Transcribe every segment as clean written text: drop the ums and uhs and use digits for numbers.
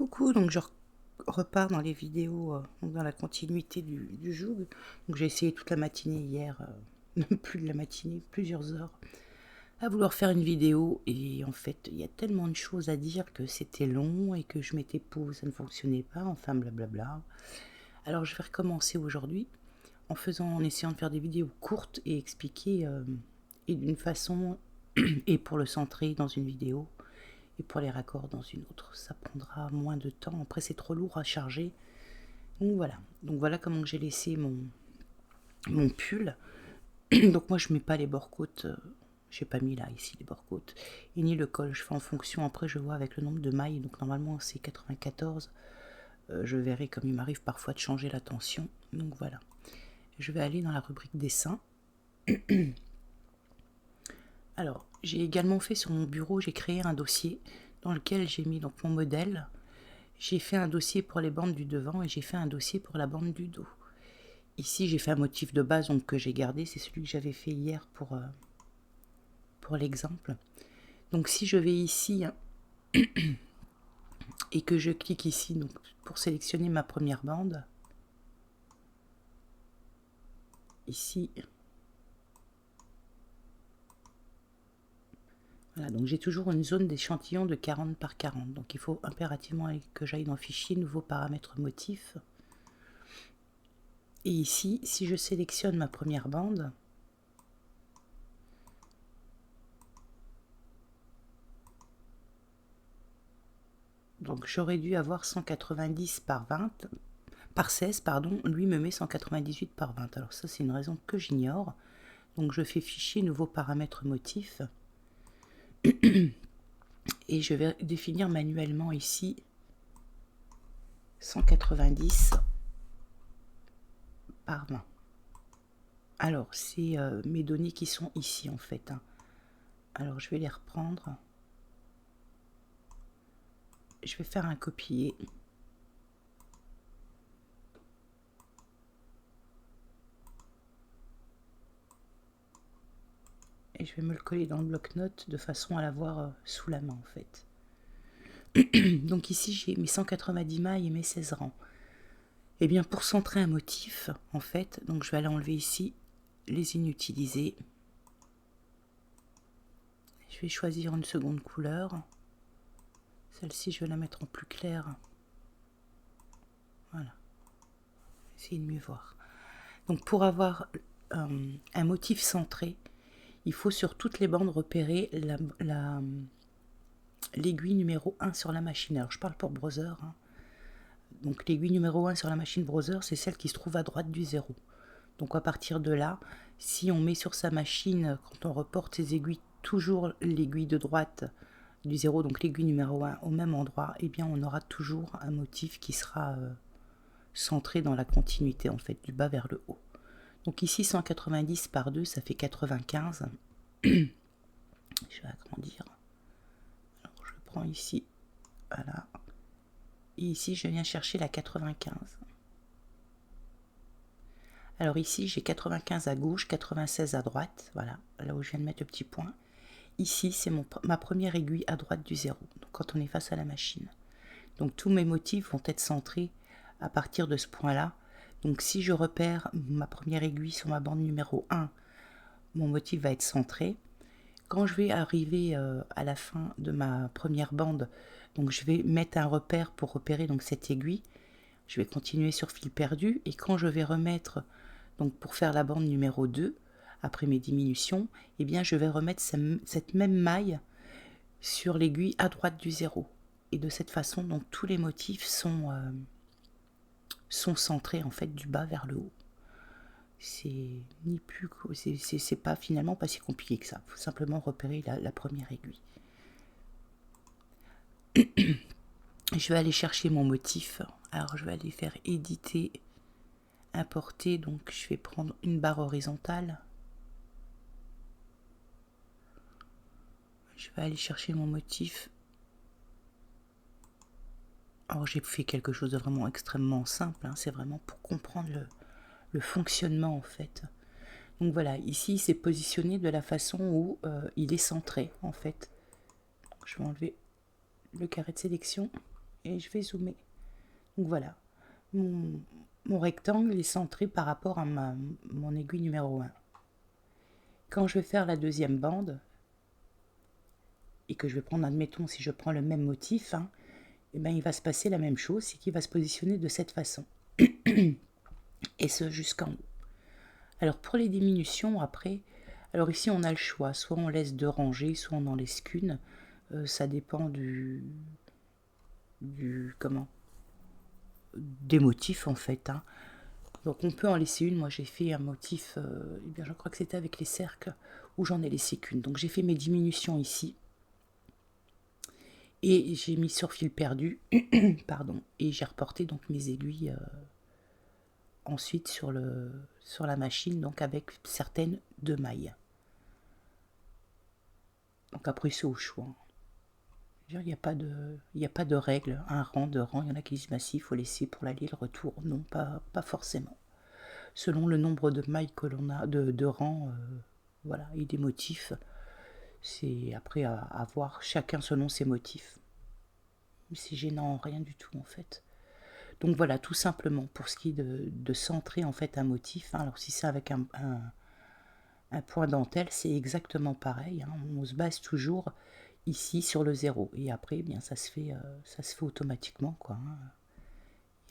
Coucou, donc je repars dans les vidéos, donc dans la continuité du joug. Donc j'ai essayé toute la matinée hier, même plus de la matinée, plusieurs heures, à vouloir faire une vidéo. Et en fait, il y a tellement de choses à dire que c'était long et que je mettais pause, ça ne fonctionnait pas, enfin blablabla. Alors je vais recommencer aujourd'hui en essayant de faire des vidéos courtes et expliquer, et d'une façon, et pour le centrer dans une vidéo, et pour les raccords dans une autre. Ça prendra moins de temps. Après, c'est trop lourd à charger. Donc voilà comment j'ai laissé mon pull. Donc moi, je mets pas les bords-côtes. J'ai pas mis là, ici, les bords-côtes. Et ni le col. Je fais en fonction. Après, je vois avec le nombre de mailles. Donc normalement, c'est 94. Je verrai comme il m'arrive parfois de changer la tension. Donc voilà. Je vais aller dans la rubrique dessin. Alors, j'ai également fait sur mon bureau, j'ai créé un dossier dans lequel j'ai mis donc mon modèle. J'ai fait un dossier pour les bandes du devant et j'ai fait un dossier pour la bande du dos. Ici, j'ai fait un motif de base donc, que j'ai gardé, c'est celui que j'avais fait hier pour l'exemple. Donc si je vais ici et que je clique ici donc, pour sélectionner ma première bande, ici, voilà, donc j'ai toujours une zone d'échantillon de 40 par 40. Donc il faut impérativement que j'aille dans Fichier, Nouveau paramètre motif. Et ici, si je sélectionne ma première bande, donc j'aurais dû avoir 190 par 16, pardon, lui me met 198 par 20. Alors ça, c'est une raison que j'ignore. Donc je fais Fichier, Nouveau paramètre motif. Et je vais définir manuellement ici 190 par 20. Alors, c'est mes données qui sont ici en fait. Alors, je vais les reprendre. Je vais faire un copier. Et je vais me le coller dans le bloc-notes de façon à l'avoir sous la main en fait. Donc ici, j'ai mes 190 mailles et mes 16 rangs. Et bien, pour centrer un motif, en fait, donc je vais aller enlever ici les inutilisés. Je vais choisir une seconde couleur. Celle-ci, je vais la mettre en plus clair. Voilà. Essayez de mieux voir. Donc, pour avoir un motif centré, il faut sur toutes les bandes repérer l'aiguille numéro 1 sur la machine. Alors, je parle pour browser. Donc, l'aiguille numéro 1 sur la machine browser, c'est celle qui se trouve à droite du 0. Donc, à partir de là, si on met sur sa machine, quand on reporte ses aiguilles, toujours l'aiguille de droite du 0, donc l'aiguille numéro 1 au même endroit, eh bien, on aura toujours un motif qui sera centré dans la continuité, en fait, du bas vers le haut. Donc ici, 190 par 2, ça fait 95. Je vais agrandir. Alors, je prends ici, voilà. Et ici, je viens chercher la 95. Alors ici, j'ai 95 à gauche, 96 à droite. Voilà, là où je viens de mettre le petit point. Ici, c'est ma première aiguille à droite du 0, donc quand on est face à la machine. Donc tous mes motifs vont être centrés à partir de ce point-là. Donc si je repère ma première aiguille sur ma bande numéro 1, mon motif va être centré. Quand je vais arriver à la fin de ma première bande, donc je vais mettre un repère pour repérer donc cette aiguille. Je vais continuer sur fil perdu et quand je vais remettre, donc pour faire la bande numéro 2, après mes diminutions, eh bien je vais remettre cette même maille sur l'aiguille à droite du 0. Et de cette façon, donc tous les motifs sont centrés en fait du bas vers le haut. C'est ni plus c'est pas finalement pas si compliqué que ça. Il faut simplement repérer la première aiguille. Je vais aller chercher mon motif. Alors je vais aller faire éditer, importer. Donc je vais prendre une barre horizontale. Je vais aller chercher mon motif. Alors j'ai fait quelque chose de vraiment extrêmement simple. C'est vraiment pour comprendre le fonctionnement en fait. Donc voilà, ici c'est positionné de la façon où il est centré en fait. Je vais enlever le carré de sélection. et je vais zoomer. Donc voilà, mon rectangle est centré par rapport à mon aiguille numéro 1. Quand je vais faire la deuxième bande, et que je vais prendre, admettons, si je prends le même motif, hein, et ben, il va se passer la même chose, c'est qu'il va se positionner de cette façon. Et ce, jusqu'en haut. Alors pour les diminutions, après, alors ici on a le choix, soit on laisse 2 rangées, soit on n'en laisse qu'une. Ça dépend des motifs en fait, hein. Donc on peut en laisser une. Moi j'ai fait un motif, eh bien, je crois que c'était avec les cercles, où j'en ai laissé qu'une. Donc j'ai fait mes diminutions ici. Et j'ai mis sur fil perdu, pardon, et j'ai reporté donc mes aiguilles ensuite sur la machine, donc avec certaines 2 mailles. Donc après c'est au choix. Il n'y a pas de règle, un rang, 2 rangs. Il y en a qui disent bah si, il faut laisser pour l'aller le retour. Non, pas forcément. Selon le nombre de mailles que l'on a, de rangs, voilà, et des motifs, c'est après à voir chacun selon ses motifs. C'est gênant, rien du tout en fait. Donc voilà, tout simplement pour ce qui est de centrer en fait un motif, hein. Alors si c'est avec un point dentelle, c'est exactement pareil, hein. On se base toujours ici sur le 0 et après eh bien ça se fait automatiquement quoi,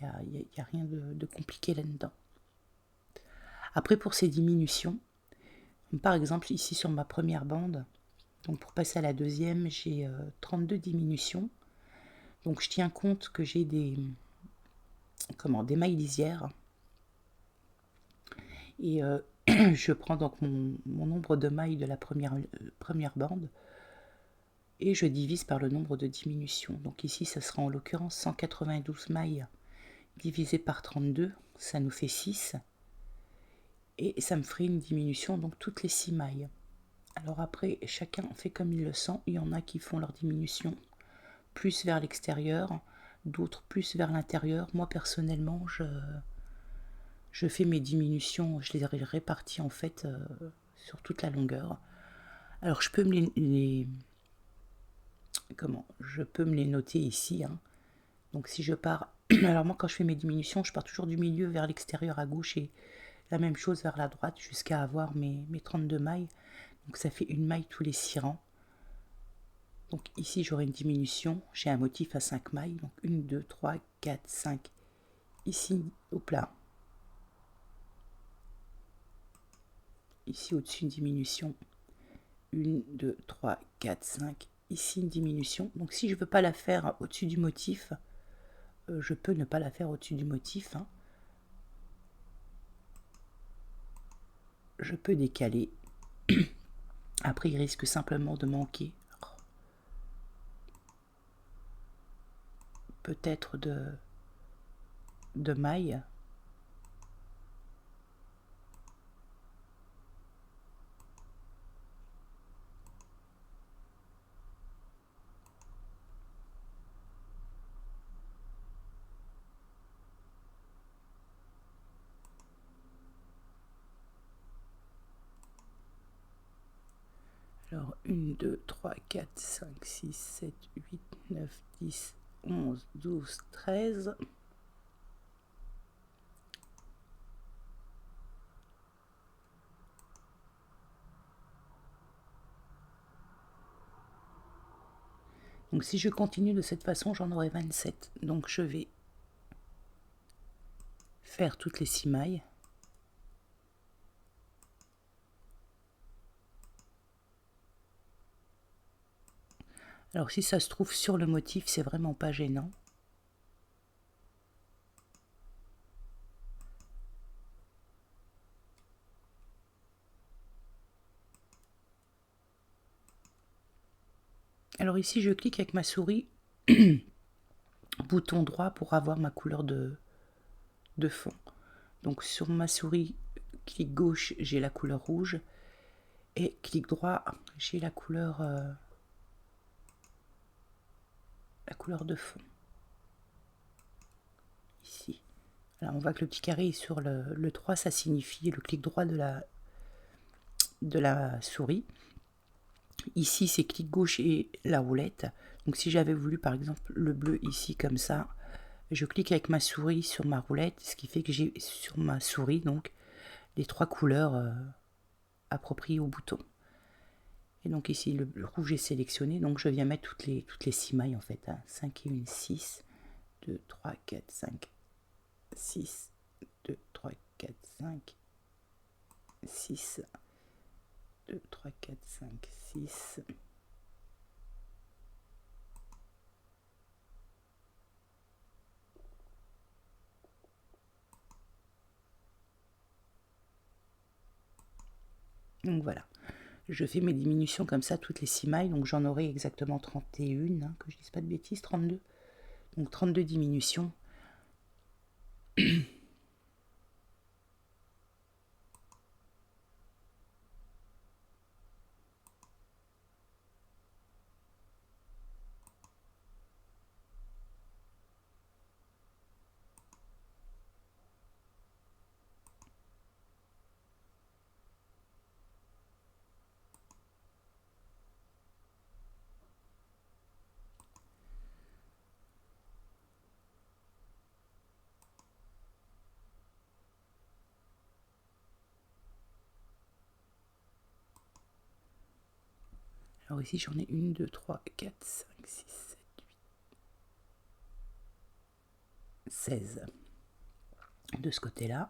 hein. Il y a rien de compliqué là-dedans. Après pour ces diminutions, par exemple ici sur ma première bande, donc pour passer à la deuxième, j'ai 32 diminutions. Donc je tiens compte que j'ai des mailles lisières. Et je prends donc mon nombre de mailles de la première bande et je divise par le nombre de diminutions. Donc ici, ça sera en l'occurrence 192 mailles divisé par 32, ça nous fait 6. Et ça me ferait une diminution, donc toutes les 6 mailles. Alors après, chacun fait comme il le sent. Il y en a qui font leur diminution plus vers l'extérieur, d'autres plus vers l'intérieur. Moi, personnellement, je fais mes diminutions, je les répartis en fait sur toute la longueur. Alors je peux me je peux me les noter ici, hein. Donc si je pars, alors moi quand je fais mes diminutions, je pars toujours du milieu vers l'extérieur à gauche et la même chose vers la droite jusqu'à avoir mes 32 mailles. Donc ça fait une maille tous les 6 rangs. Donc ici j'aurai une diminution, j'ai un motif à 5 mailles, donc 1, 2, 3, 4, 5. Ici, hop là. Ici au-dessus une diminution, 1, 2, 3, 4, 5. Ici une diminution. Donc si je ne veux pas la faire au-dessus du motif, je peux ne pas la faire au-dessus du motif, hein. Je peux décaler. Après il risque simplement de manquer peut-être de mailles. Alors 1, 2, 3, 4, 5, 6, 7, 8, 9, 10, 11, 12, 13. Donc si je continue de cette façon, j'en aurai 27. Donc je vais faire toutes les 6 mailles. Alors si ça se trouve sur le motif, c'est vraiment pas gênant. Alors ici, je clique avec ma souris, bouton droit pour avoir ma couleur de fond. Donc sur ma souris, clic gauche, j'ai la couleur rouge. Et clic droit, j'ai la couleur de fond. Ici. Alors on voit que le petit carré est sur le 3, ça signifie le clic droit de la souris. Ici, c'est clic gauche et la roulette. Donc si j'avais voulu par exemple le bleu ici comme ça, je clique avec ma souris sur ma roulette, ce qui fait que j'ai sur ma souris donc les 3 couleurs appropriées au bouton. Et donc ici le rouge est sélectionné, donc je viens mettre toutes les 6 mailles en fait. 5 et 1, 6, 2, 3, 4, 5, 6, 2, 3, 4, 5, 6, 2, 3, 4, 5, 6. Donc voilà, je fais mes diminutions comme ça toutes les 6 mailles, donc j'en aurai exactement 31, hein, que je dise pas de bêtises, 32. Donc 32 diminutions. Alors ici j'en ai 1, 2, 3, 4, 5, 6, 7, 8, 16. De ce côté-là.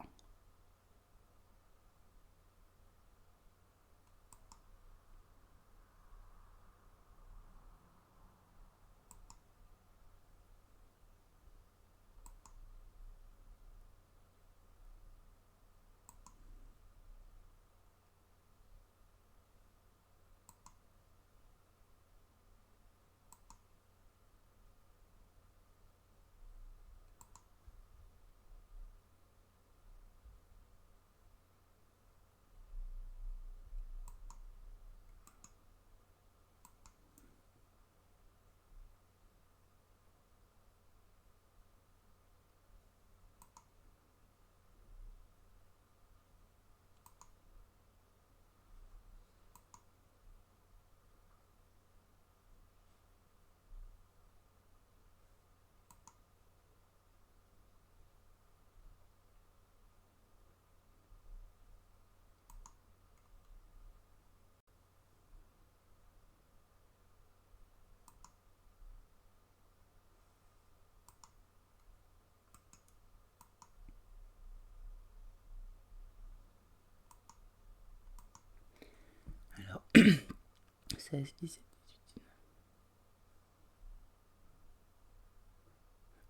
Alors 16, 17, 18.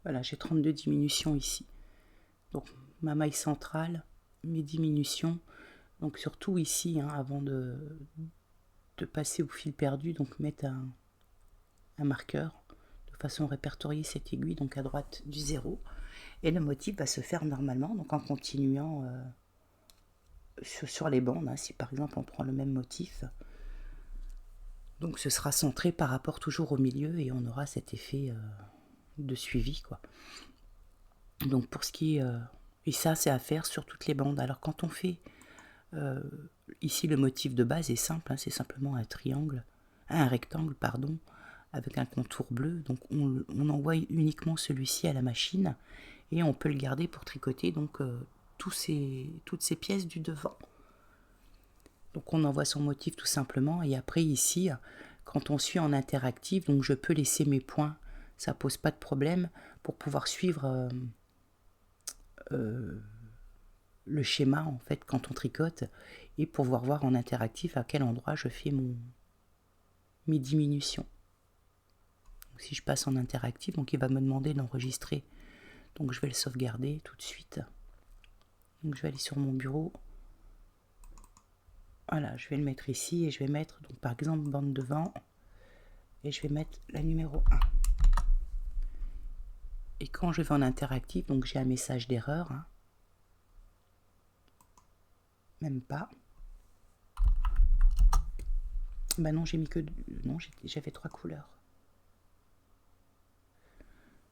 Voilà, j'ai 32 diminutions ici. Donc ma maille centrale, mes diminutions. Donc surtout ici, hein, avant de passer au fil perdu, donc mettre un marqueur de façon à répertorier cette aiguille, donc à droite du 0. Et le motif va se faire normalement, donc en continuant sur les bandes, hein, si par exemple on prend le même motif. Donc ce sera centré par rapport toujours au milieu et on aura cet effet de suivi, quoi. Donc pour ce qui est... et ça c'est à faire sur toutes les bandes. Alors quand on fait... ici le motif de base est simple, hein, c'est simplement un rectangle, pardon, avec un contour bleu. Donc on envoie uniquement celui-ci à la machine et on peut le garder pour tricoter donc toutes ces pièces du devant. Donc on envoie son motif tout simplement et après ici, quand on suit en interactif, donc je peux laisser mes points, ça pose pas de problème pour pouvoir suivre le schéma en fait quand on tricote et pouvoir voir en interactif à quel endroit je fais mes diminutions. Donc, si je passe en interactif, donc il va me demander d'enregistrer, donc je vais le sauvegarder tout de suite. Donc je vais aller sur mon bureau. Voilà, je vais le mettre ici et je vais mettre donc par exemple bande devant et je vais mettre la numéro 1. Et quand je vais en interactif, donc j'ai un message d'erreur, hein. Même pas. Bah non, j'ai mis que non, j'avais 3 couleurs.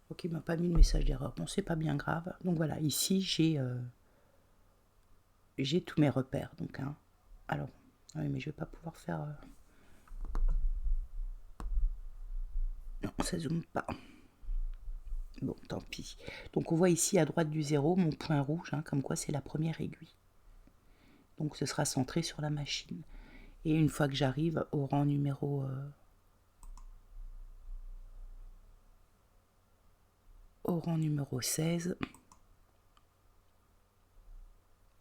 Ok, il m'a pas mis de message d'erreur. Bon, c'est pas bien grave. Donc voilà, ici j'ai tous mes repères. Donc, hein. Alors, oui, mais je vais pas pouvoir faire. ça zoome pas. Bon, tant pis. Donc on voit ici à droite du 0 mon point rouge, hein, comme quoi c'est la première aiguille. Donc ce sera centré sur la machine. Et une fois que j'arrive au rang numéro 16,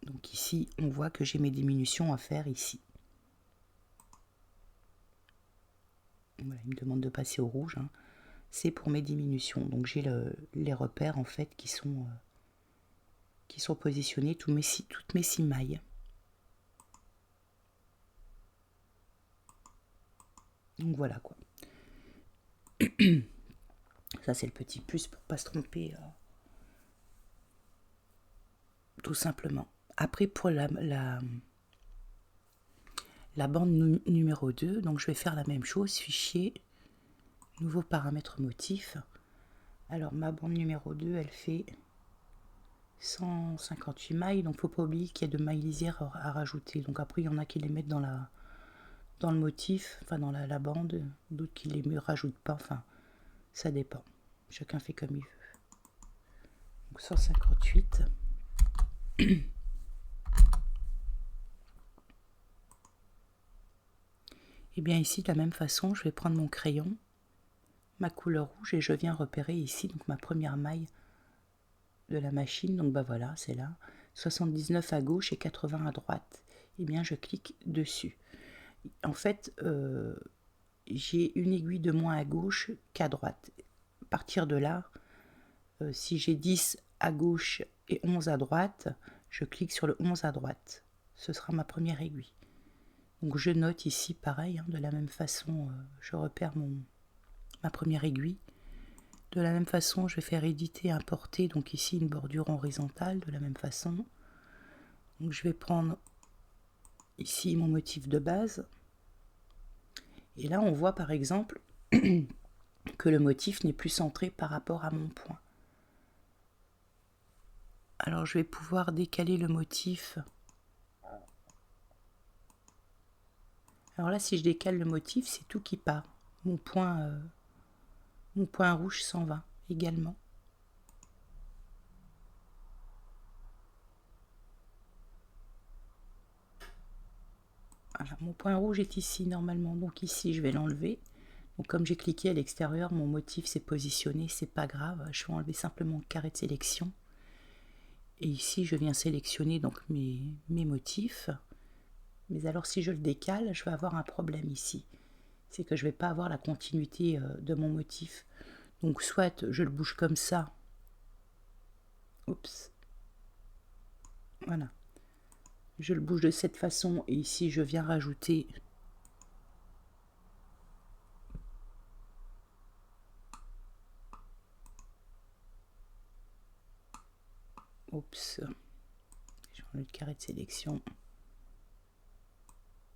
donc ici on voit que j'ai mes diminutions à faire ici. Voilà, il me demande de passer au rouge, hein. C'est pour mes diminutions. Donc j'ai les repères en fait qui sont positionnés, toutes mes 6 mailles. Donc voilà quoi. Ça c'est le petit plus pour pas se tromper, tout simplement. Après pour la bande numéro 2, donc je vais faire la même chose, fichier, nouveau paramètre motif. Alors ma bande numéro 2, elle fait 158 mailles, donc faut pas oublier qu'il y a de mailles lisières à rajouter. Donc après il y en a qui les mettent dans le motif, enfin dans la bande, d'autres qui les rajoutent pas, enfin ça dépend. Chacun fait comme il veut. Donc 158. Et bien ici de la même façon, je vais prendre mon crayon, ma couleur rouge, et je viens repérer ici donc ma première maille de la machine. Donc bah voilà, c'est là, 79 à gauche et 80 à droite. Et bien je clique dessus. En fait, j'ai une aiguille de moins à gauche qu'à droite. À partir de là, si j'ai 10 à gauche et 11 à droite, je clique sur le 11 à droite. Ce sera ma première aiguille. Donc je note ici pareil, hein, de la même façon, je repère ma première aiguille. De la même façon, je vais faire éditer, importer, donc ici une bordure horizontale, de la même façon. Donc je vais prendre ici mon motif de base. Et là, on voit par exemple que le motif n'est plus centré par rapport à mon point. Alors je vais pouvoir décaler le motif. Alors là, si je décale le motif, c'est tout qui part. Mon point rouge s'en va également. Voilà, mon point rouge est ici normalement, donc ici je vais l'enlever. Donc comme j'ai cliqué à l'extérieur, mon motif s'est positionné, c'est pas grave, je vais enlever simplement le carré de sélection. Et ici je viens sélectionner donc mes motifs. Mais alors si je le décale, je vais avoir un problème ici. C'est que je ne vais pas avoir la continuité de mon motif. Donc soit je le bouge comme ça. Oups. Voilà. Je le bouge de cette façon et ici je viens rajouter oups. J'ai enlevé le carré de sélection.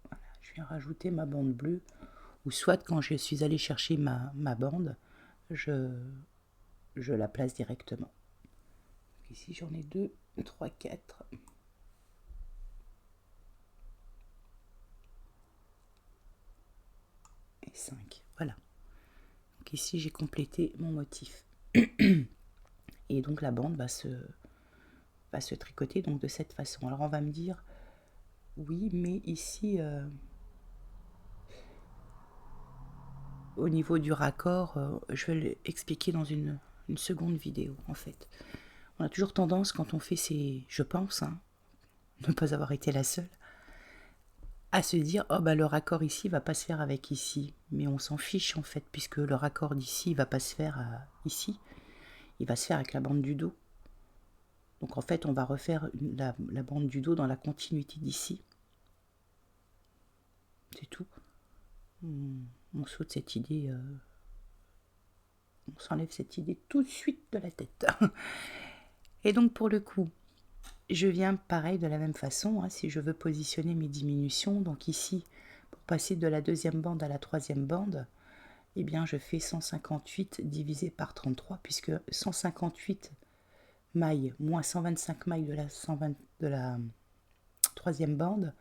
Voilà. Je viens rajouter ma bande bleue. Ou soit quand je suis allé chercher ma bande, je la place directement. Donc ici j'en ai 2, 3, 4. Et 5. Voilà. Donc ici j'ai complété mon motif. Et donc la bande va se tricoter donc de cette façon. Alors on va me dire, oui, mais ici, au niveau du raccord, je vais l'expliquer dans une seconde vidéo en fait. On a toujours tendance quand on fait je pense, hein, ne pas avoir été la seule, à se dire, oh bah le raccord ici va pas se faire avec ici. Mais on s'en fiche en fait, puisque le raccord d'ici va pas se faire ici, il va se faire avec la bande du dos. Donc en fait, on va refaire la bande du dos dans la continuité d'ici. C'est tout. On saute cette idée, on s'enlève cette idée tout de suite de la tête. Et donc pour le coup, je viens pareil de la même façon, hein, si je veux positionner mes diminutions. Donc ici, pour passer de la deuxième bande à la troisième bande, eh bien je fais 158 divisé par 33, puisque 158 mailles moins 125 mailles de la troisième bande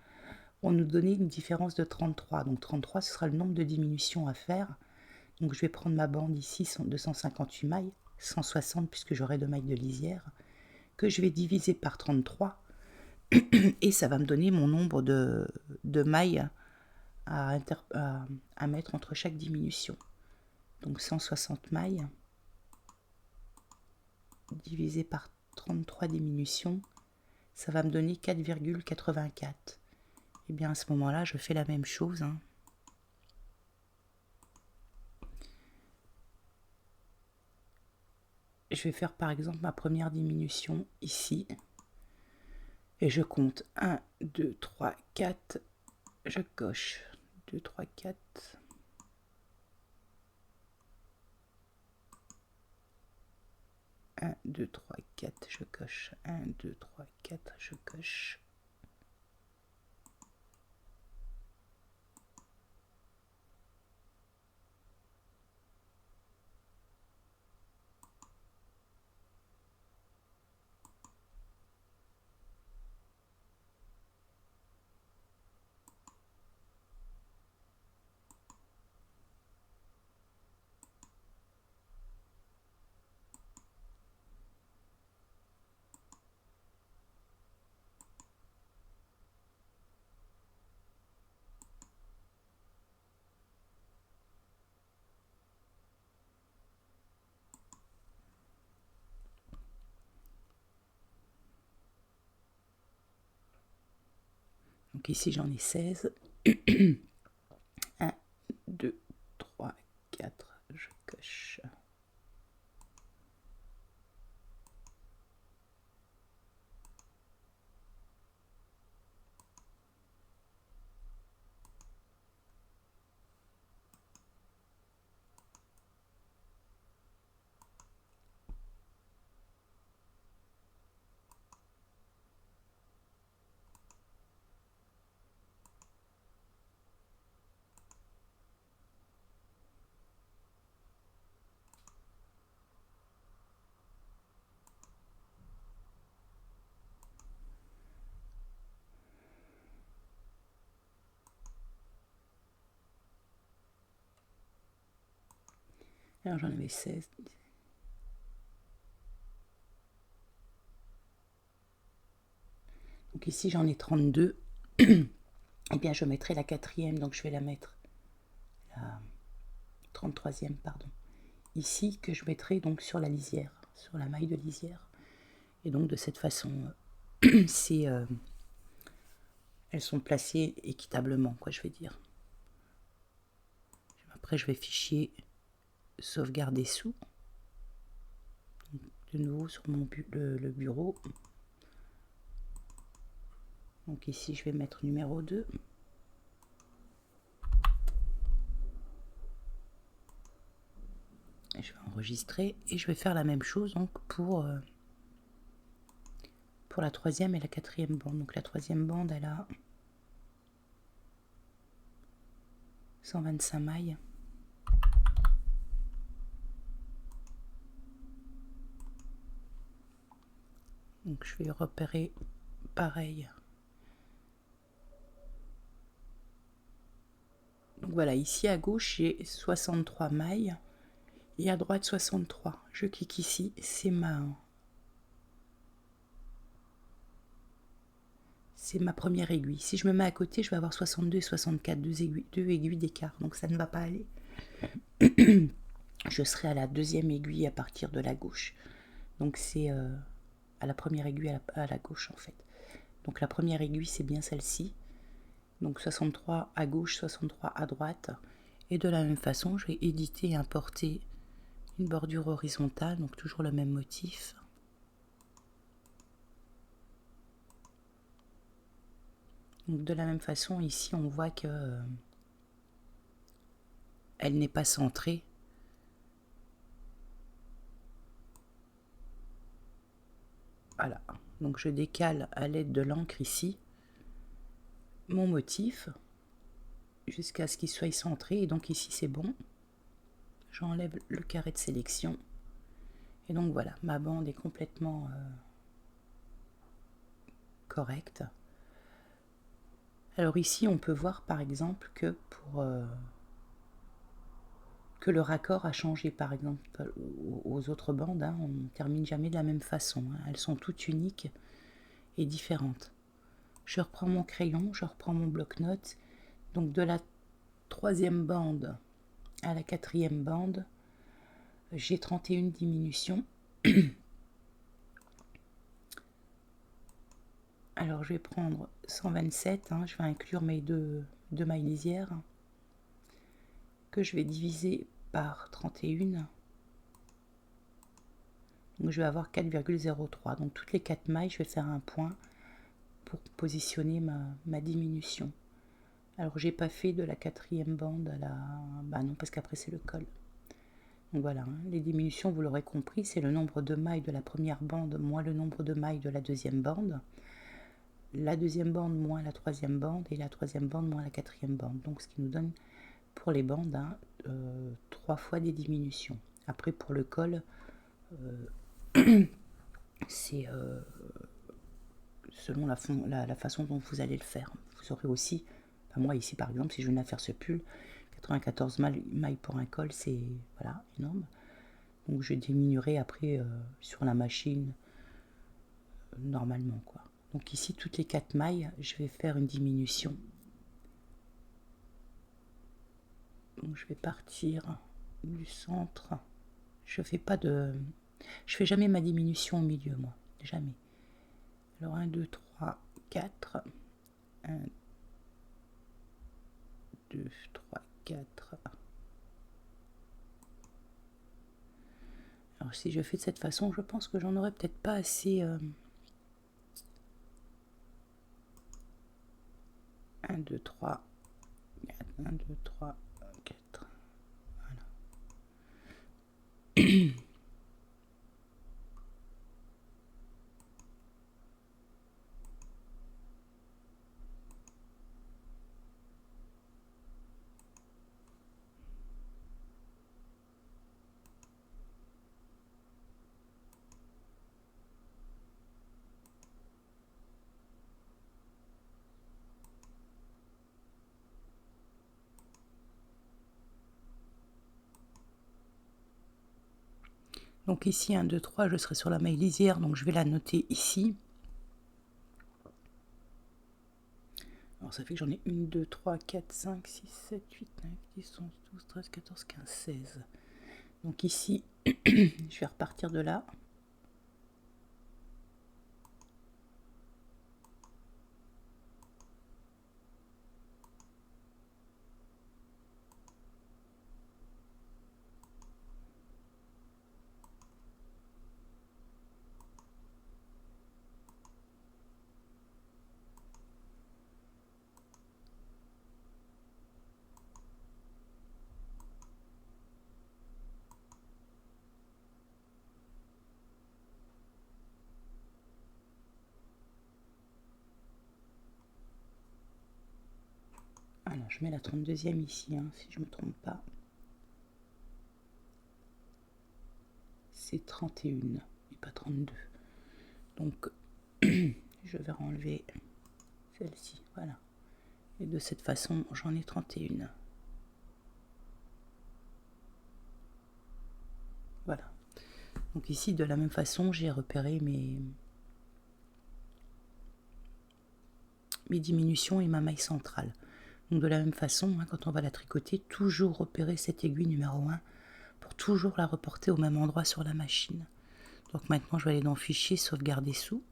vont nous donner une différence de 33. Donc 33, ce sera le nombre de diminutions à faire. Donc je vais prendre ma bande ici, 258 mailles, 160 puisque j'aurai 2 mailles de lisière, que je vais diviser par 33 et ça va me donner mon nombre de mailles à mettre entre chaque diminution. Donc 160 mailles divisé par 33 diminutions, ça va me donner 4,84. Et bien à ce moment-là, je fais la même chose. Je vais faire par exemple ma première diminution ici. Et je compte 1, 2, 3, 4. Je coche 2, 3, 4. 1, 2, 3, 4, je coche. 1, 2, 3, 4, je coche. Donc ici j'en ai 16. 1, 2, 3, 4, je coche. Alors j'en avais 16. Donc ici j'en ai 32. Et bien je mettrai la quatrième, donc je vais la mettre, la 33e, pardon. Ici que je mettrai donc sur la lisière, sur la maille de lisière. Et donc de cette façon, c'est, elles sont placées équitablement, quoi, je vais dire. Après je vais fichier sauvegarder sous. De nouveau sur le bureau. Donc ici je vais mettre numéro 2. Et je vais enregistrer et je vais faire la même chose donc pour la troisième et la quatrième bande. Donc la troisième bande elle a 125 mailles. Donc je vais repérer pareil. Donc voilà, ici à gauche j'ai 63 mailles et à droite 63. Je clique ici, c'est ma première aiguille. Si je me mets à côté, je vais avoir 62 et 64, deux aiguilles d'écart. Donc ça ne va pas aller. Je serai à la deuxième aiguille à partir de la gauche. Donc c'est à la première aiguille à la gauche en fait. Donc la première aiguille c'est bien celle-ci. Donc 63 à gauche, 63 à droite. Et de la même façon, je vais éditer et importer une bordure horizontale, donc toujours le même motif. Donc de la même façon, ici on voit que elle n'est pas centrée. Voilà, donc je décale à l'aide de l'encre ici mon motif jusqu'à ce qu'il soit centré. Et donc ici c'est bon. J'enlève le carré de sélection. Et donc voilà, ma bande est complètement correcte. Alors ici on peut voir par exemple que pour que le raccord a changé, par exemple, aux autres bandes, hein, on ne termine jamais de la même façon, hein. Elles sont toutes uniques et différentes. Je reprends mon crayon, je reprends mon bloc-notes. Donc de la 3e bande à la 4e bande, j'ai 31 diminutions. Alors je vais prendre 127, hein, je vais inclure mes deux mailles lisières, que je vais diviser par 31. Donc je vais avoir 4,03. Donc toutes les 4 mailles, je vais faire un point pour positionner ma diminution. Alors j'ai pas fait de la 4e bande à la... Bah non, parce qu'après c'est le col. Donc voilà, hein, les diminutions, vous l'aurez compris, c'est le nombre de mailles de la première bande moins le nombre de mailles de la 2e bande. La 2e bande moins la 3e bande et la 3e bande moins la 4e bande. Donc ce qui nous donne pour les bandes, hein, 3 fois des diminutions. Après pour le col, c'est selon la façon dont vous allez le faire. Vous aurez aussi, enfin moi ici par exemple, si je viens à faire ce pull, 94 mailles pour un col, c'est voilà, énorme. Donc je diminuerai après sur la machine normalement, quoi. Donc ici toutes les 4 mailles, je vais faire une diminution. Donc je vais partir du centre. Je fais jamais ma diminution au milieu, moi, jamais. Alors 1, 2, 3, 4. 1, 2, 3, 4. Alors si je fais de cette façon, je pense que j'en aurais peut-être pas assez. 1, 2, 3, 4. 1, 2, 3, 4. Voilà. Donc ici, 1, 2, 3, je serai sur la maille lisière, donc je vais la noter ici. Alors ça fait que j'en ai 1, 2, 3, 4, 5, 6, 7, 8, 9, 10, 11, 12, 13, 14, 15, 16. Donc ici, je vais repartir de là. Alors je mets la 32e ici, hein, si je ne me trompe pas. C'est 31 et pas 32. Donc je vais enlever celle-ci, voilà. Et de cette façon, j'en ai 31. Voilà. Donc ici, de la même façon, j'ai repéré mes diminutions et ma maille centrale. Donc de la même façon, hein, quand on va la tricoter, toujours repérer cette aiguille numéro 1 pour toujours la reporter au même endroit sur la machine. Donc maintenant, je vais aller dans Fichier, Sauvegarder sous.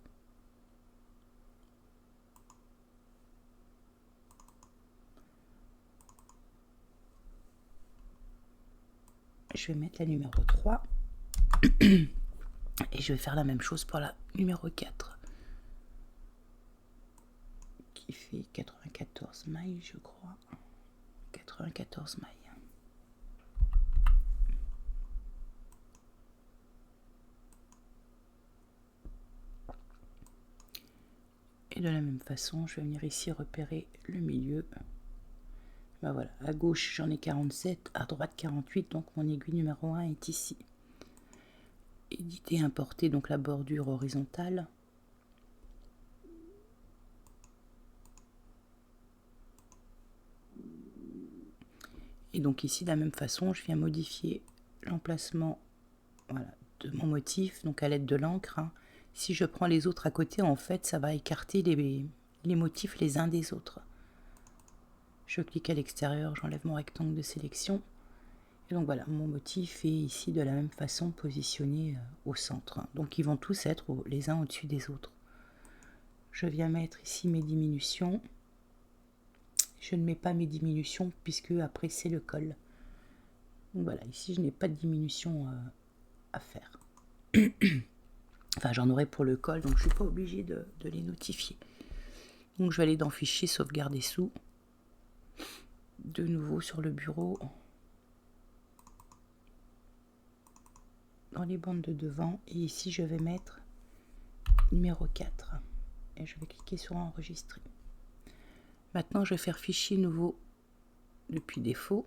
Je vais mettre la numéro 3. Et je vais faire la même chose pour la numéro 4. Qui fait 94 mailles, je crois. 94 mailles. Et de la même façon, je vais venir ici repérer le milieu. Ben voilà, à gauche j'en ai 47, à droite 48, donc mon aiguille numéro 1 est ici. Éditer, importer donc la bordure horizontale. Et Et donc ici, de la même façon, je viens modifier l'emplacement, voilà, de mon motif, donc à l'aide de l'encre, hein. Si je prends les autres à côté, en fait, ça va écarter les motifs les uns des autres. Je clique à l'extérieur, j'enlève mon rectangle de sélection. Et donc voilà, mon motif est ici de la même façon positionné au centre. Donc ils vont tous être les uns au-dessus des autres. Je viens mettre ici mes diminutions. Je ne mets pas mes diminutions puisque après c'est le col. Donc voilà, ici je n'ai pas de diminution à faire. Enfin j'en aurai pour le col, donc je ne suis pas obligée de les notifier. Donc je vais aller dans Fichier, Sauvegarder sous. De nouveau sur le bureau. Dans les bandes de devant. Et ici je vais mettre numéro 4. Et je vais cliquer sur Enregistrer. Maintenant je vais faire Fichier nouveau depuis défaut.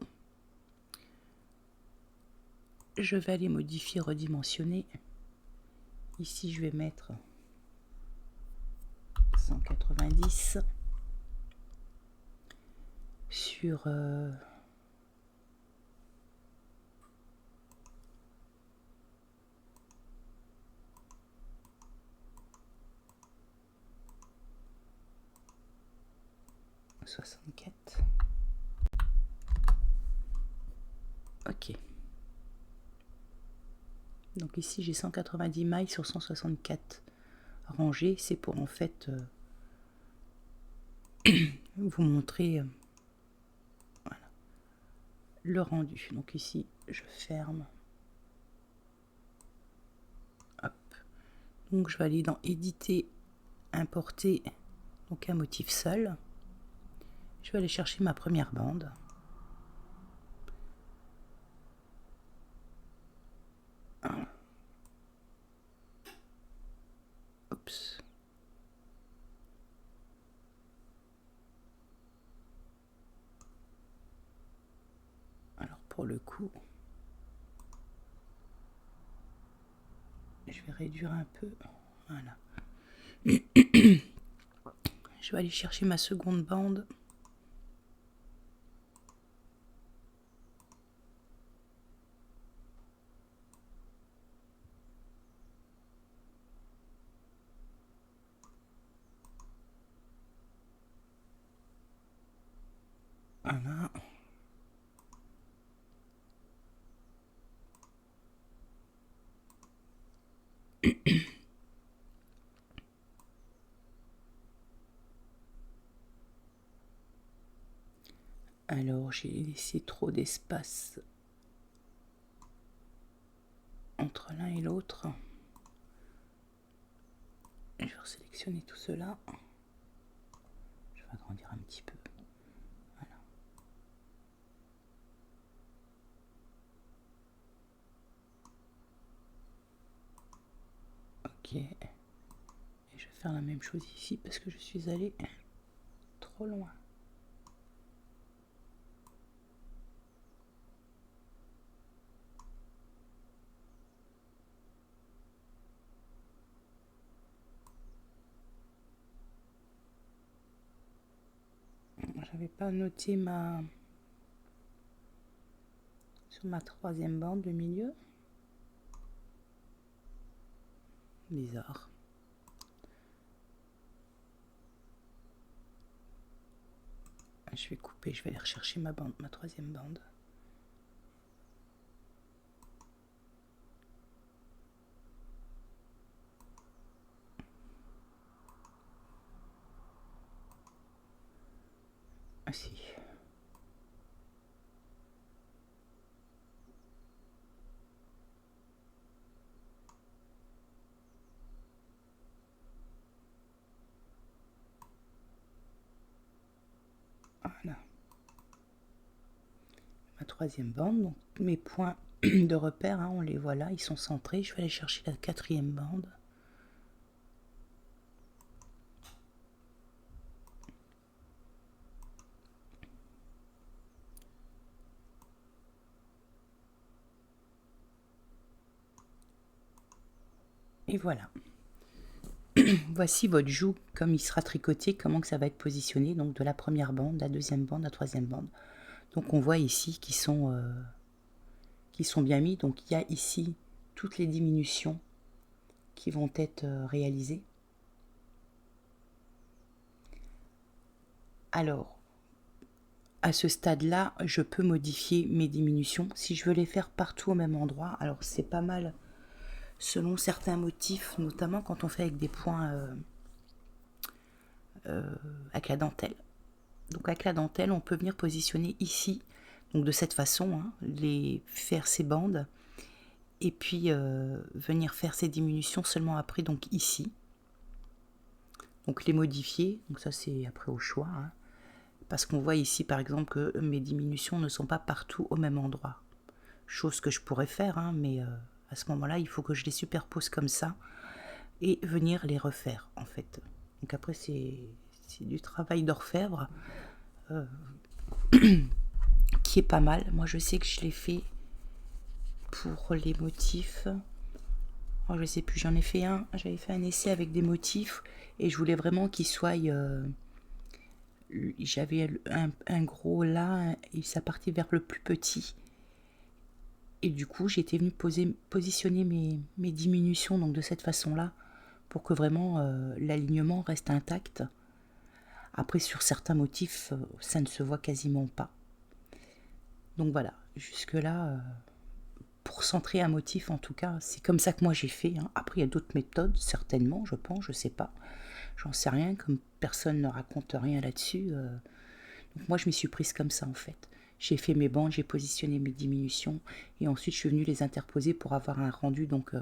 Je vais aller modifier, redimensionner. Ici je vais mettre 190 sur 64. Ok. Donc ici j'ai 190 mailles sur 164 rangées. C'est pour en fait vous montrer voilà, le rendu. Donc ici je ferme. Hop. Donc je vais aller dans Éditer, Importer, donc un motif seul. Je vais aller chercher ma première bande. Oups. Alors pour le coup, je vais réduire un peu. Voilà. Je vais aller chercher ma seconde bande. Voilà. Alors j'ai laissé trop d'espace entre l'un et l'autre. Je vais sélectionner tout cela. Je vais agrandir un petit peu. Voilà. Ok. Et je vais faire la même chose ici parce que je suis allée trop loin. J'avais pas noté sur ma troisième bande de milieu. Bizarre. Je vais couper, je vais aller rechercher ma troisième bande. Ah si. Voilà. Ma troisième bande, donc mes points de repère, hein, on les voit là, ils sont centrés. Je vais aller chercher la quatrième bande. Et voilà. Voici votre joug, comme il sera tricoté, comment que ça va être positionné. Donc de la première bande, la deuxième bande, la troisième bande. Donc on voit ici qui sont bien mis. Donc il y a ici toutes les diminutions qui vont être réalisées. Alors, à ce stade-là, je peux modifier mes diminutions. Si je veux les faire partout au même endroit, alors c'est pas mal selon certains motifs, notamment quand on fait avec des points avec la dentelle. Donc avec la dentelle, on peut venir positionner ici, donc de cette façon, hein, faire ces bandes, et puis venir faire ces diminutions seulement après, donc ici. Donc les modifier, donc ça c'est après au choix, hein, parce qu'on voit ici par exemple que mes diminutions ne sont pas partout au même endroit. Chose que je pourrais faire, hein, mais à ce moment-là, il faut que je les superpose comme ça et venir les refaire en fait. Donc après c'est du travail d'orfèvre qui est pas mal. Moi je sais que je l'ai fait pour les motifs. Alors, je sais plus, j'en ai fait un. J'avais fait un essai avec des motifs et je voulais vraiment qu'ils soient. J'avais un gros là et ça partait vers le plus petit. Et du coup, j'étais venue positionner mes diminutions donc de cette façon-là pour que vraiment l'alignement reste intact. Après, sur certains motifs, ça ne se voit quasiment pas. Donc voilà, jusque-là, pour centrer un motif en tout cas, c'est comme ça que moi j'ai fait. Hein. Après, il y a d'autres méthodes, certainement, je pense, je sais pas. J'en sais rien, comme personne ne raconte rien là-dessus. Donc moi, je m'y suis prise comme ça en fait. J'ai fait mes bandes, j'ai positionné mes diminutions et ensuite je suis venue les interposer pour avoir un rendu. Donc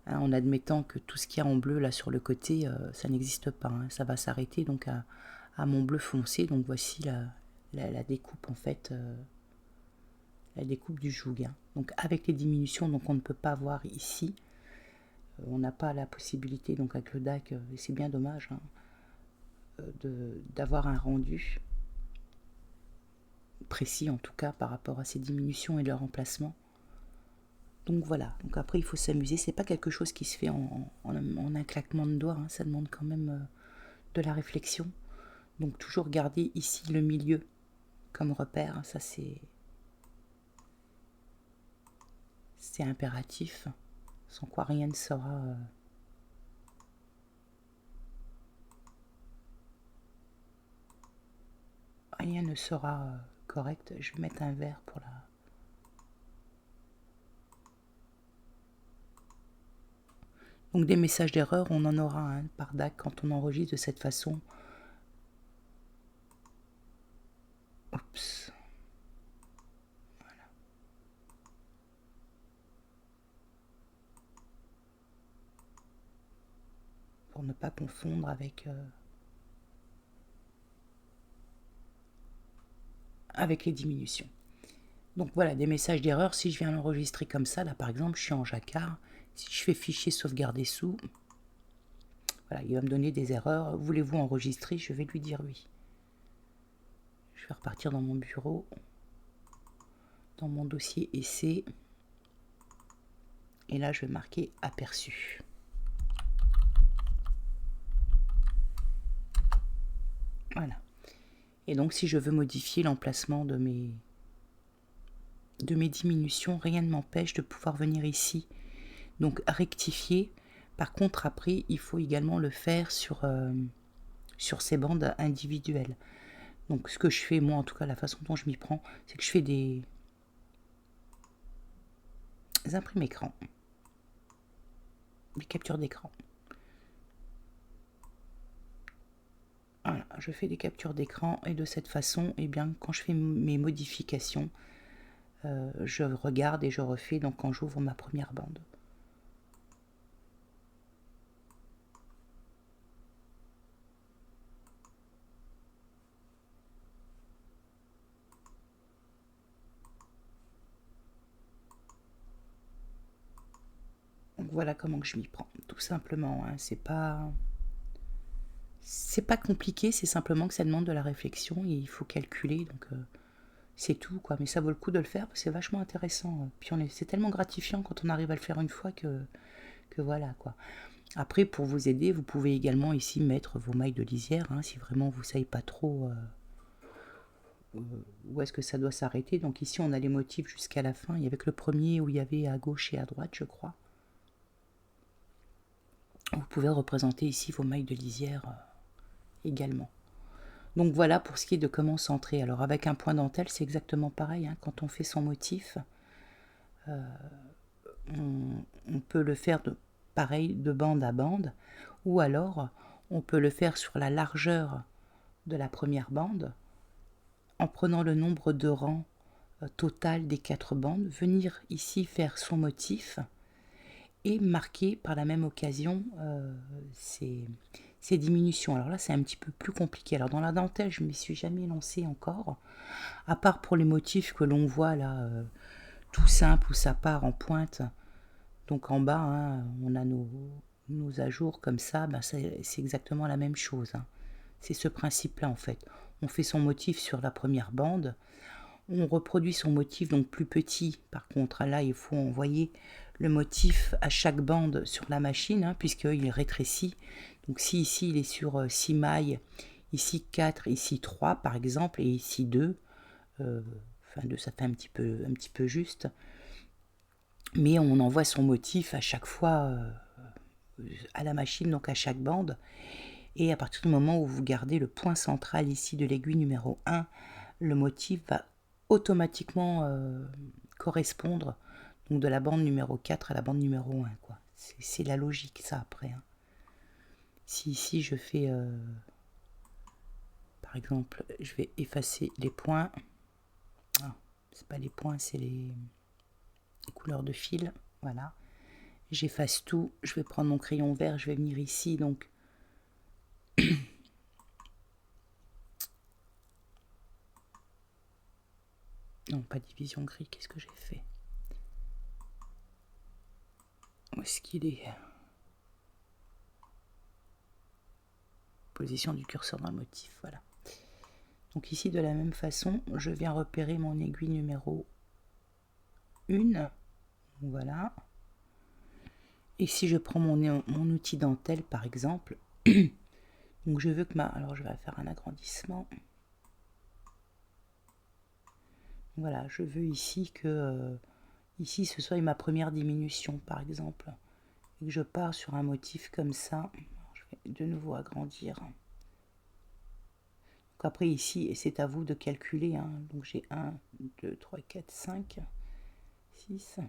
en admettant que tout ce qu'il y a en bleu là sur le côté, ça n'existe pas. Hein. Ça va s'arrêter donc à mon bleu foncé. Donc voici la découpe en fait, la découpe du joug. Hein. Donc avec les diminutions, donc on ne peut pas voir ici. On n'a pas la possibilité donc avec le DAC, et c'est bien dommage, hein, d'avoir un rendu précis en tout cas par rapport à ces diminutions et leur emplacement. Donc voilà, donc après il faut s'amuser, c'est pas quelque chose qui se fait en un claquement de doigts, hein. Ça demande quand même de la réflexion. Donc toujours garder ici le milieu comme repère, hein. Ça c'est impératif, sans quoi rien ne sera correct. Je vais mettre un verre pour la... Donc des messages d'erreur, on en aura hein, par DAC quand on enregistre de cette façon. Oups. Voilà. Pour ne pas confondre avec les diminutions. Donc voilà, des messages d'erreur, si je viens l'enregistrer comme ça, là par exemple, je suis en jacquard, si je fais fichier sauvegarder sous, voilà, il va me donner des erreurs. Voulez-vous enregistrer? Je vais lui dire oui. Je vais repartir dans mon bureau, dans mon dossier essai, et là je vais marquer aperçu. Voilà. Et donc si je veux modifier l'emplacement de mes diminutions, rien ne m'empêche de pouvoir venir ici. Donc rectifier. Par contre, après, il faut également le faire sur ces bandes individuelles. Donc ce que je fais, moi en tout cas, la façon dont je m'y prends, c'est que je fais des imprimes écran, des captures d'écran. Voilà, je fais des captures d'écran et de cette façon, eh bien, quand je fais mes modifications, je regarde et je refais donc quand j'ouvre ma première bande. Donc voilà comment je m'y prends, tout simplement. Hein, c'est pas compliqué, c'est simplement que ça demande de la réflexion et il faut calculer. Donc c'est tout quoi, mais ça vaut le coup de le faire parce que c'est vachement intéressant. Puis c'est tellement gratifiant quand on arrive à le faire une fois que voilà quoi. Après, pour vous aider, vous pouvez également ici mettre vos mailles de lisière, hein, si vraiment vous ne savez pas trop où est-ce que ça doit s'arrêter. Donc ici on a les motifs jusqu'à la fin. Il y avait que le premier où il y avait à gauche et à droite, je crois. Vous pouvez représenter ici vos mailles de lisière également. Donc voilà pour ce qui est de comment centrer. Alors avec un point dentelle, c'est exactement pareil. Hein. Quand on fait son motif, on peut le faire pareil de bande à bande, ou alors on peut le faire sur la largeur de la première bande, en prenant le nombre de rangs total des 4 bandes, venir ici faire son motif et marquer par la même occasion ces diminutions. Alors là, c'est un petit peu plus compliqué. Alors dans la dentelle, je ne m'y suis jamais lancée encore, à part pour les motifs que l'on voit là, tout simple, où ça part en pointe. Donc en bas, hein, on a nos ajours comme ça, ben c'est exactement la même chose. Hein. C'est ce principe-là en fait. On fait son motif sur la première bande, on reproduit son motif donc plus petit. Par contre, là, il faut envoyer le motif à chaque bande sur la machine, hein, puisqu'il rétrécit. Donc si ici, il est sur 6 mailles, ici 4, ici 3 par exemple, et ici 2, enfin 2, ça fait un petit peu juste. Mais on envoie son motif à chaque fois à la machine, donc à chaque bande. Et à partir du moment où vous gardez le point central ici de l'aiguille numéro 1, le motif va automatiquement correspondre donc de la bande numéro 4 à la bande numéro 1. C'est la logique ça après. Hein. Si ici je fais, par exemple, je vais effacer les points. Ah, c'est pas les points, c'est les couleurs de fil. Voilà. J'efface tout. Je vais prendre mon crayon vert. Je vais venir ici donc. Non, pas division gris. Qu'est-ce que j'ai fait? Où est-ce qu'il est? Position du curseur dans le motif. Voilà. Donc ici, de la même façon, je viens repérer mon aiguille numéro 1. Voilà. Et si je prends mon outil dentelle, par exemple, donc je veux que alors je vais faire un agrandissement. Voilà, je veux ici que ici ce soit ma première diminution, par exemple. Et que je pars sur un motif comme ça. Alors, je vais de nouveau agrandir. Donc après ici, c'est à vous de calculer. Hein. Donc j'ai 1, 2, 3, 4, 5, 6.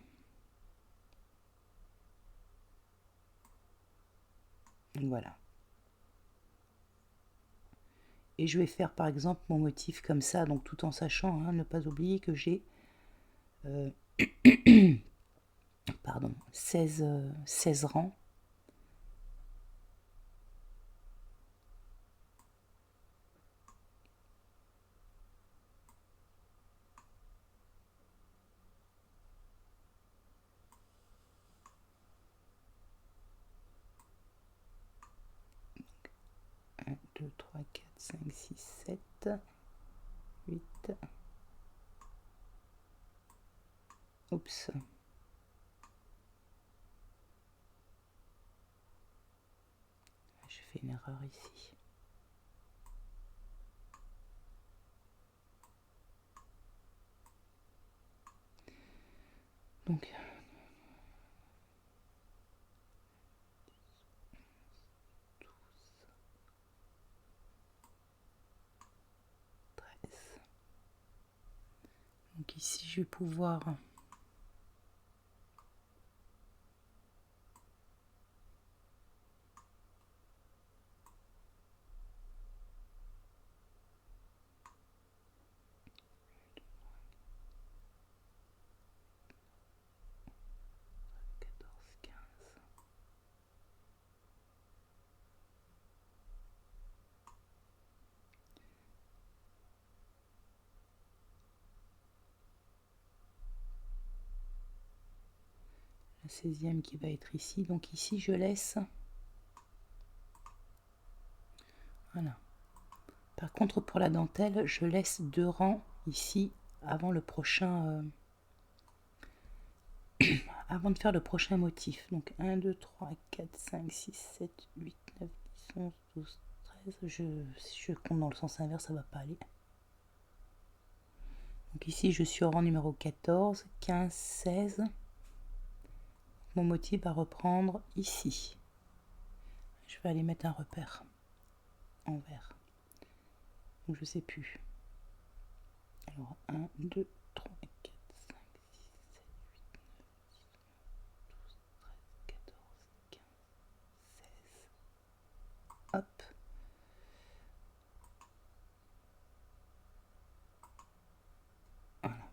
Voilà. Et je vais faire par exemple mon motif comme ça, donc tout en sachant, hein, ne pas oublier que j'ai pardon, 16 rangs. Donc, 1, 2, 3, 4, 5, 6, 7, 8. Oups. J'ai fait une erreur ici. Donc, 13. Donc ici, je vais pouvoir la 16e qui va être ici. Donc ici, je laisse. Voilà. Par contre, pour la dentelle, je laisse 2 rangs ici avant le prochain. Avant de faire le prochain motif. Donc 1, 2, 3, 4, 5, 6, 7, 8, 9, 10, 11, 12, 13. Si je compte dans le sens inverse, ça va pas aller. Donc ici, je suis au rang numéro 14, 15, 16. Mon motif va reprendre ici. Je vais aller mettre un repère en vert. Donc je sais plus. Alors 1, 2, 3, 4, 5, 6, 7, 8, 9, 10, 11, 12, 13, 14, 15, 16. Hop. Voilà.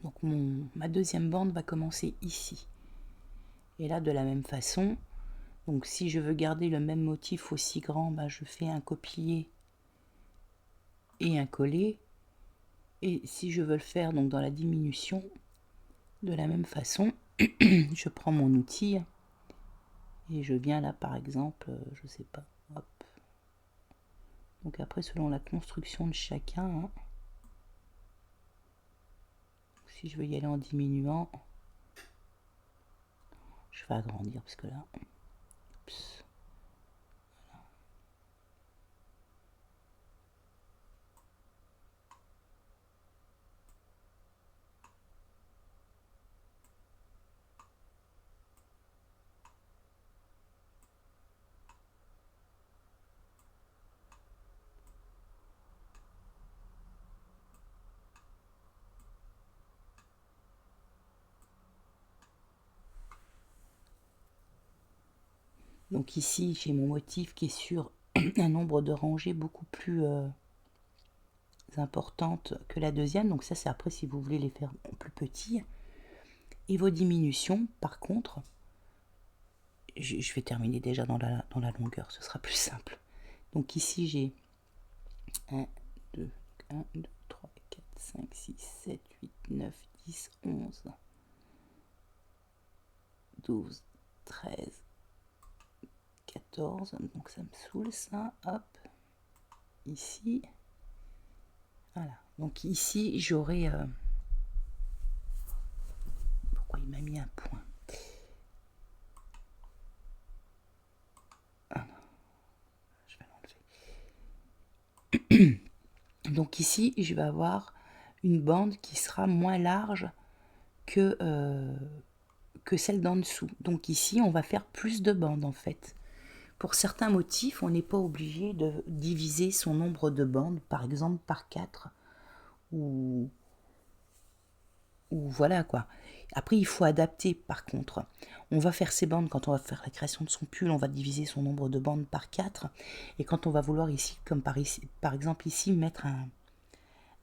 Donc ma deuxième bande va commencer ici. Et là, de la même façon, donc si je veux garder le même motif aussi grand, bah, je fais un copier et un coller. Et si je veux le faire donc dans la diminution, de la même façon, je prends mon outil et je viens là par exemple, je sais pas, hop. Donc après selon la construction de chacun, hein, si je veux y aller en diminuant, je vais agrandir parce que là, oups. Donc ici j'ai mon motif qui est sur un nombre de rangées beaucoup plus importante que la deuxième, donc ça c'est après si vous voulez les faire plus petits. Et vos diminutions par contre, je vais terminer déjà dans la longueur, ce sera plus simple. Donc ici j'ai 1, 2, 1, 2, 3, 4, 5, 6, 7, 8, 9, 10, 11, 12, 13, 14, donc ça me saoule ça, hop, ici, voilà, donc ici j'aurai, pourquoi il m'a mis un point? Ah non, je vais l'enlever. Donc ici je vais avoir une bande qui sera moins large que celle d'en dessous. Donc ici on va faire plus de bandes en fait. Pour certains motifs, on n'est pas obligé de diviser son nombre de bandes, par exemple par 4, ou voilà quoi. Après, il faut adapter par contre. On va faire ces bandes quand on va faire la création de son pull, on va diviser son nombre de bandes par 4. Et quand on va vouloir ici, comme par exemple ici, mettre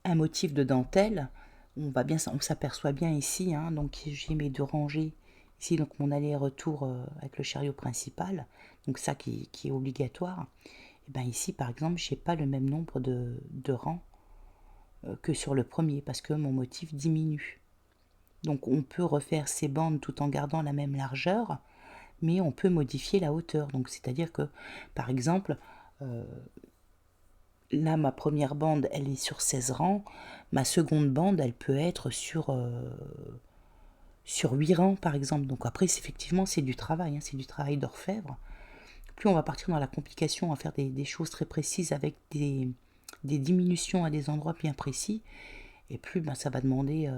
un motif de dentelle, on s'aperçoit bien ici, hein, donc j'ai mes deux rangées ici, donc mon aller-retour avec le chariot principal, donc ça qui est obligatoire. Et bien ici par exemple j'ai pas le même nombre de rangs que sur le premier parce que mon motif diminue. Donc on peut refaire ces bandes tout en gardant la même largeur, mais on peut modifier la hauteur. Donc c'est-à-dire que par exemple là ma première bande elle est sur 16 rangs, ma seconde bande elle peut être sur 8 rangs par exemple. Donc après effectivement c'est du travail, hein, c'est du travail d'orfèvre. Plus on va partir dans la complication à faire des choses très précises avec des diminutions à des endroits bien précis, et plus ça va demander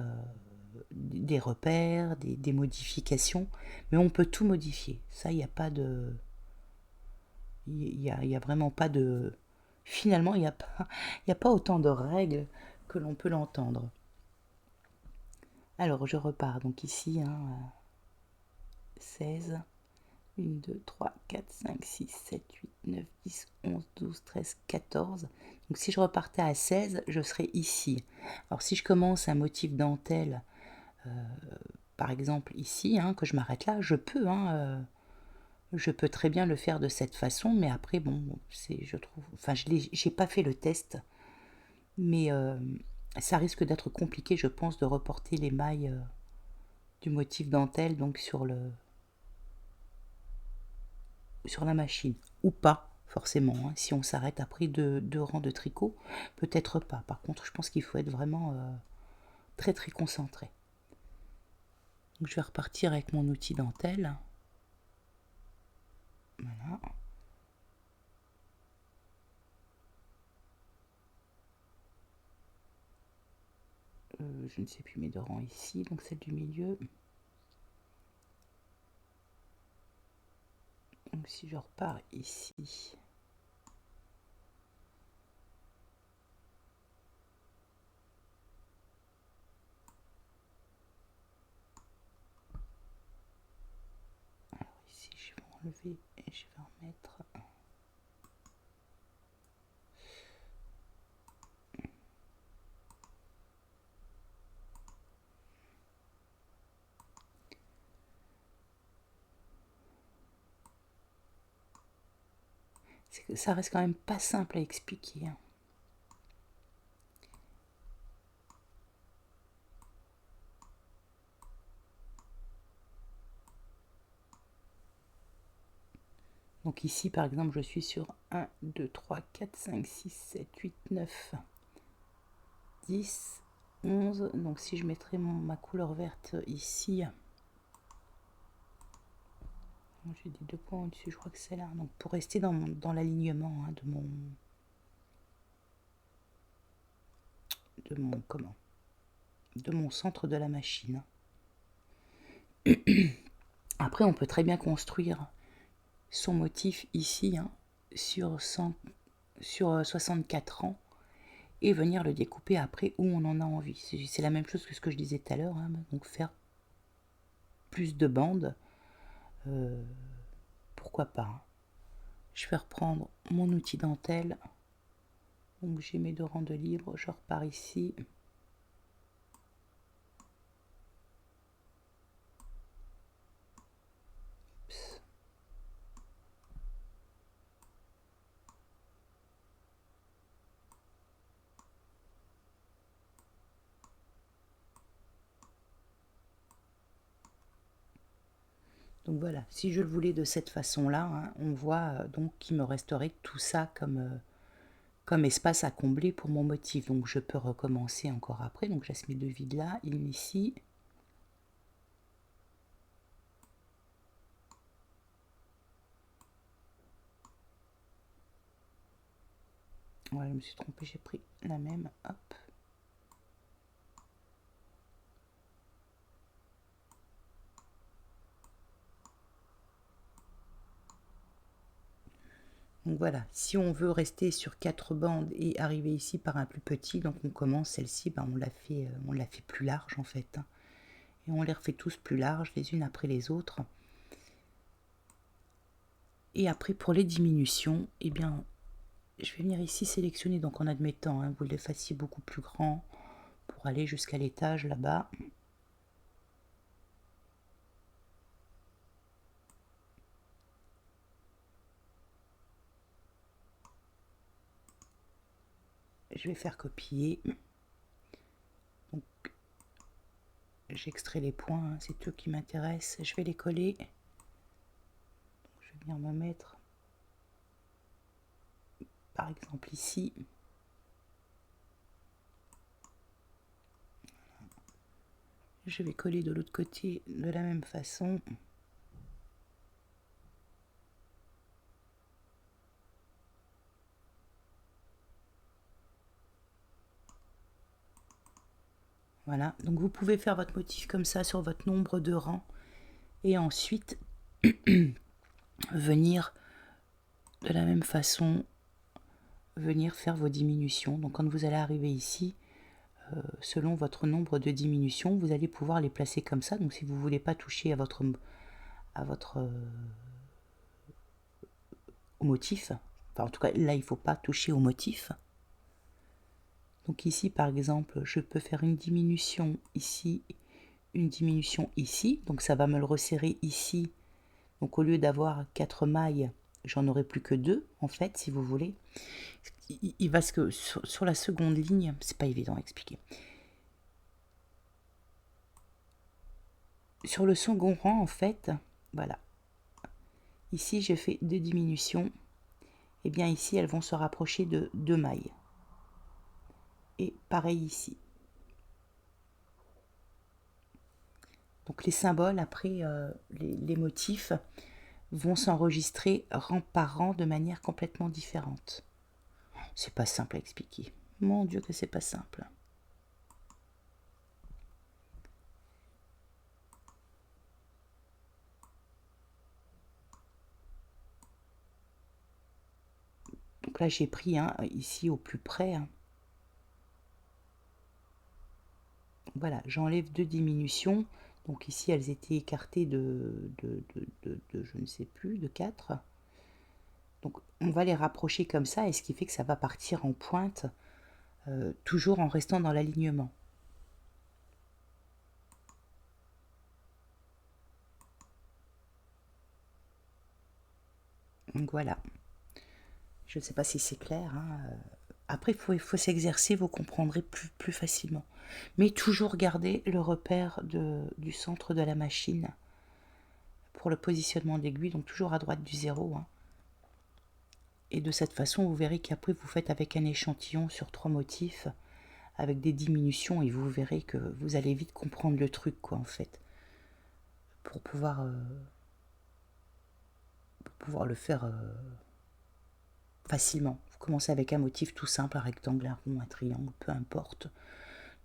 des repères, des modifications, mais on peut tout modifier. Ça, il n'y a pas de... Il y a vraiment pas de... Finalement, il n'y a, a pas autant de règles que l'on peut l'entendre. Alors, je repars. Donc ici, hein, 16... 1, 2, 3, 4, 5, 6, 7, 8, 9, 10, 11, 12, 13, 14. Donc si je repartais à 16, je serais ici. Alors si je commence un motif dentelle, par exemple ici, hein, que je m'arrête là, je peux, hein, je peux très bien le faire de cette façon, mais après, bon, je trouve, enfin, j'ai pas fait le test, mais ça risque d'être compliqué, je pense, de reporter les mailles du motif dentelle, donc sur la machine, ou pas, forcément, hein. Si on s'arrête après deux rangs de tricot, peut-être pas. Par contre, je pense qu'il faut être vraiment très très concentré. Donc, je vais repartir avec mon outil dentelle. Voilà. je ne sais plus mes deux rangs ici, donc celle du milieu. Donc si je repars ici, alors ici je vais enlever et je vais en mettre. Ça reste quand même pas simple à expliquer, hein. Donc ici par exemple je suis sur 1, 2, 3, 4, 5, 6, 7, 8, 9, 10, 11. Donc si je mettrais ma couleur verte ici, j'ai des 2 points au-dessus, je crois que c'est là. Donc pour rester dans l'alignement, hein, de mon centre de la machine. Après on peut très bien construire son motif ici, hein, sur 64 rangs et venir le découper après où on en a envie. C'est la même chose que ce que je disais tout à l'heure, hein, donc faire plus de bandes, pourquoi pas, hein. Je vais reprendre mon outil dentelle, donc j'ai mes 2 rangs de livres, je repars ici. Donc voilà, si je le voulais de cette façon-là, hein, on voit donc qu'il me resterait tout ça comme espace à combler pour mon motif. Donc je peux recommencer encore après. Donc je laisse mes 2 vides là, une ici. Voilà, je me suis trompée, j'ai pris la même. Hop. Donc voilà, si on veut rester sur 4 bandes et arriver ici par un plus petit, donc on commence celle-ci, ben on l'a fait plus large en fait, hein. Et on les refait tous plus larges, les unes après les autres. Et après pour les diminutions, eh bien, je vais venir ici sélectionner, donc en admettant, hein, vous les fassiez beaucoup plus grand pour aller jusqu'à l'étage là-bas. Je vais faire copier. Donc, j'extrais les points, hein, c'est eux qui m'intéressent. Je vais les coller. Donc, je vais venir me mettre, par exemple, ici. Je vais coller de l'autre côté de la même façon. Voilà, donc vous pouvez faire votre motif comme ça sur votre nombre de rangs et ensuite venir de la même façon, venir faire vos diminutions. Donc quand vous allez arriver ici, selon votre nombre de diminutions, vous allez pouvoir les placer comme ça. Donc si vous ne voulez pas toucher à votre au motif, enfin en tout cas là il ne faut pas toucher au motif. Donc ici par exemple je peux faire une diminution ici, une diminution ici, donc ça va me le resserrer ici. Donc au lieu d'avoir 4 mailles, j'en aurai plus que 2 en fait si vous voulez. Il va que sur la seconde ligne, c'est pas évident à expliquer. Sur le second rang en fait, voilà. Ici j'ai fait 2 diminutions. Et bien ici elles vont se rapprocher de 2 mailles. Et pareil ici. Donc les symboles après les motifs vont s'enregistrer rang par rang de manière complètement différente. C'est pas simple à expliquer. Mon Dieu que c'est pas simple. Donc là, j'ai pris ici au plus près. Voilà, j'enlève 2 diminutions. Donc ici, elles étaient écartées de je ne sais plus, de 4. Donc on va les rapprocher comme ça, et ce qui fait que ça va partir en pointe, toujours en restant dans l'alignement. Donc voilà. Je ne sais pas si c'est clair. Après, il faut s'exercer, vous comprendrez plus facilement. Mais toujours garder le repère du centre de la machine pour le positionnement de l'aiguille, donc toujours à droite du 0. Et de cette façon, vous verrez qu'après, vous faites avec un échantillon sur 3 motifs, avec des diminutions, et vous verrez que vous allez vite comprendre le truc, quoi, en fait, pour pouvoir le faire facilement. Vous commencez avec un motif tout simple, un rectangle, un rond, un triangle, peu importe,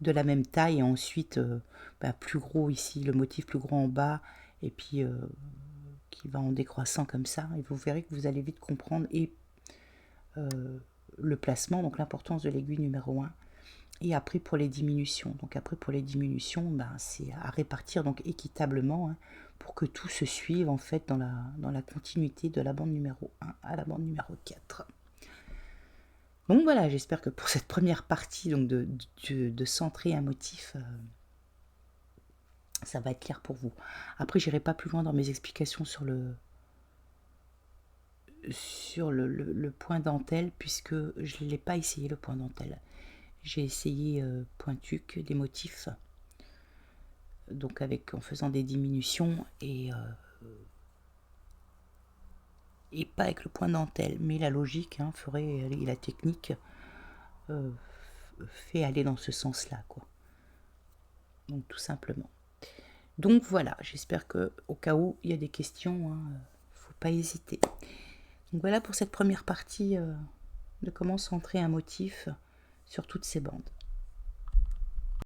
de la même taille, et ensuite plus gros ici, le motif plus gros en bas, et puis qui va en décroissant comme ça, et vous verrez que vous allez vite comprendre et le placement, donc l'importance de l'aiguille numéro 1. Et après pour les diminutions, donc après pour les diminutions, c'est à répartir donc équitablement, pour que tout se suive en fait dans la continuité de la bande numéro 1 à la bande numéro 4. Donc voilà, j'espère que pour cette première partie donc de centrer un motif, ça va être clair pour vous. Après, j'irai pas plus loin dans mes explications sur le point dentelle, puisque je ne l'ai pas essayé, le point dentelle. J'ai essayé pointuc, des motifs, donc en faisant des diminutions, et pas avec le point dentelle, mais la logique ferait, et la technique fait aller dans ce sens-là, quoi. Donc tout simplement. Donc voilà, j'espère que au cas où il y a des questions, faut pas hésiter. Donc voilà pour cette première partie de comment centrer un motif sur toutes ces bandes.